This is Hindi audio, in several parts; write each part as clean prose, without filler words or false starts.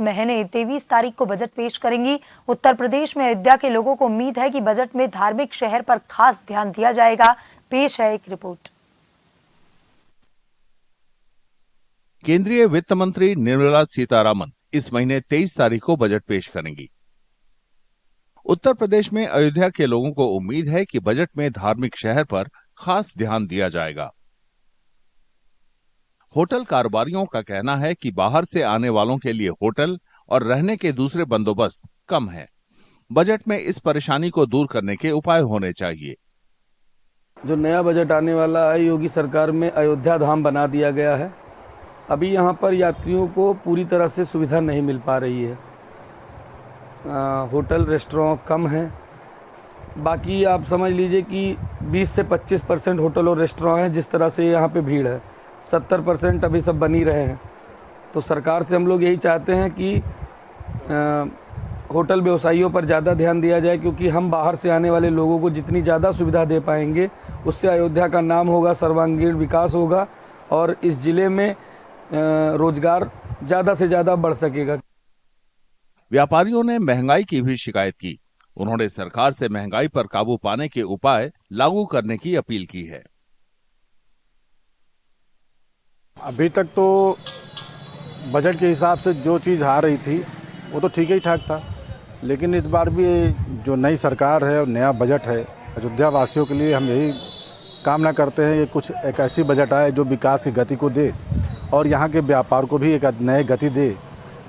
महीने 23 तारीख को बजट पेश करेंगी। उत्तर प्रदेश में अयोध्या के लोगों को उम्मीद है कि बजट में धार्मिक शहर पर खास ध्यान दिया जाएगा। पेश है एक रिपोर्ट। केंद्रीय वित्त मंत्री निर्मला सीतारामन इस महीने 23 तारीख को बजट पेश करेंगी। उत्तर प्रदेश में अयोध्या के लोगों को उम्मीद है कि बजट में धार्मिक शहर पर खास ध्यान दिया जाएगा। होटल कारोबारियों का कहना है कि बाहर से आने वालों के लिए होटल और रहने के दूसरे बंदोबस्त कम है। बजट में इस परेशानी को दूर करने के उपाय होने चाहिए। जो नया बजट आने वाला है, योगी सरकार में अयोध्या धाम बना दिया गया है। अभी यहाँ पर यात्रियों को पूरी तरह से सुविधा नहीं मिल पा रही है। होटल रेस्टोरेंट कम हैं। बाकी आप समझ लीजिए कि 20 से 25% होटल और रेस्टोरेंट हैं। जिस तरह से यहाँ पे भीड़ है, 70% अभी सब बन ही रहे हैं। तो सरकार से हम लोग यही चाहते हैं कि होटल व्यवसायियों पर ज़्यादा ध्यान दिया जाए, क्योंकि हम बाहर से आने वाले लोगों को जितनी ज़्यादा सुविधा दे पाएंगे उससे अयोध्या का नाम होगा, सर्वांगीण विकास होगा और इस ज़िले में रोजगार ज़्यादा से ज़्यादा बढ़ सकेगा। व्यापारियों ने महंगाई की भी शिकायत की। उन्होंने सरकार से महंगाई पर काबू पाने के उपाय लागू करने की अपील की है। अभी तक तो बजट के हिसाब से जो चीज़ आ रही थी वो तो ठीक ही ठाक था, लेकिन इस बार भी जो नई सरकार है और नया बजट है, अयोध्या वासियों के लिए हम यही कामना करते हैं कि कुछ एक ऐसी बजट आए जो विकास की गति को दे और यहाँ के व्यापार को भी एक नए गति दे।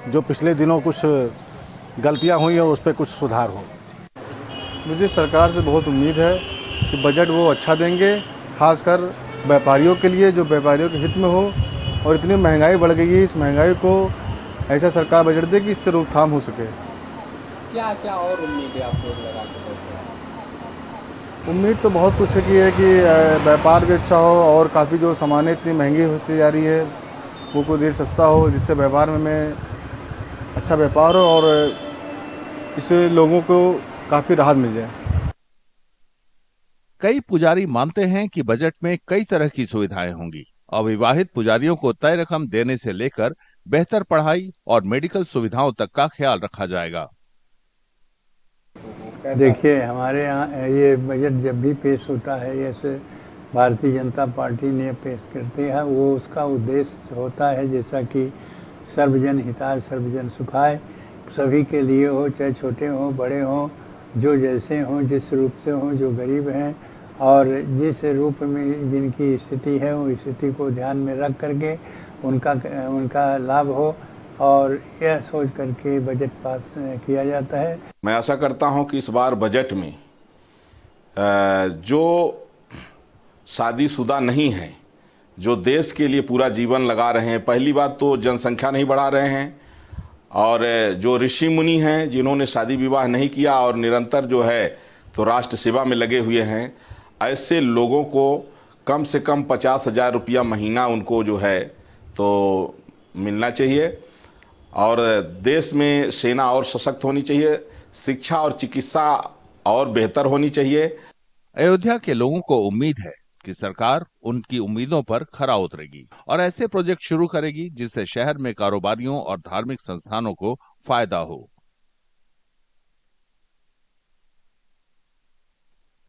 जो पिछले दिनों कुछ गलतियाँ हुई हैं उस पर कुछ सुधार हो। मुझे सरकार से बहुत उम्मीद है कि बजट वो अच्छा देंगे, खासकर व्यापारियों के लिए, जो व्यापारियों के हित में हो। और इतनी महंगाई बढ़ गई है, इस महंगाई को ऐसा सरकार बजट दे कि इससे रोकथाम हो सके। क्या क्या और उम्मीद है आप लोग लगाते हैं? उम्मीद तो बहुत कुछ है कि व्यापार भी अच्छा हो और काफ़ी जो सामानें इतनी महंगी होती जा रही है वो कुछ देर सस्ता हो, जिससे व्यापार में अच्छा व्यापार हो और इससे लोगों को काफ़ी राहत मिल जाए। कई पुजारी मानते हैं कि बजट में कई तरह की सुविधाएं होंगी। अविवाहित पुजारियों को तय रकम देने से लेकर बेहतर पढ़ाई और मेडिकल सुविधाओं तक का ख्याल रखा जाएगा। देखिए, हमारे यहाँ ये बजट जब भी पेश होता है, जैसे भारतीय जनता पार्टी ने पेश करती है, वो उसका उद्देश्य होता है जैसा कि सर्वजन हिताय सर्वजन सुखाय, सभी के लिए हो, चाहे छोटे हों बड़े हों, जो जैसे हों, जिस रूप से हों, जो गरीब हैं और जिस रूप में जिनकी स्थिति है उस स्थिति को ध्यान में रख करके उनका लाभ हो, और यह सोच करके बजट पास किया जाता है। मैं आशा करता हूं कि इस बार बजट में जो शादीशुदा नहीं हैं, जो देश के लिए पूरा जीवन लगा रहे हैं, पहली बात तो जनसंख्या नहीं बढ़ा रहे हैं, और जो ऋषि मुनि हैं जिन्होंने शादी विवाह नहीं किया और निरंतर जो है तो राष्ट्र सेवा में लगे हुए हैं, ऐसे लोगों को कम से कम 50,000 रुपया महीना उनको जो है तो मिलना चाहिए। और देश में सेना और सशक्त होनी चाहिए, शिक्षा और चिकित्सा और बेहतर होनी चाहिए। अयोध्या के लोगों को उम्मीद है कि सरकार उनकी उम्मीदों पर खरा उतरेगी और ऐसे प्रोजेक्ट शुरू करेगी जिससे शहर में कारोबारियों और धार्मिक संस्थानों को फायदा हो।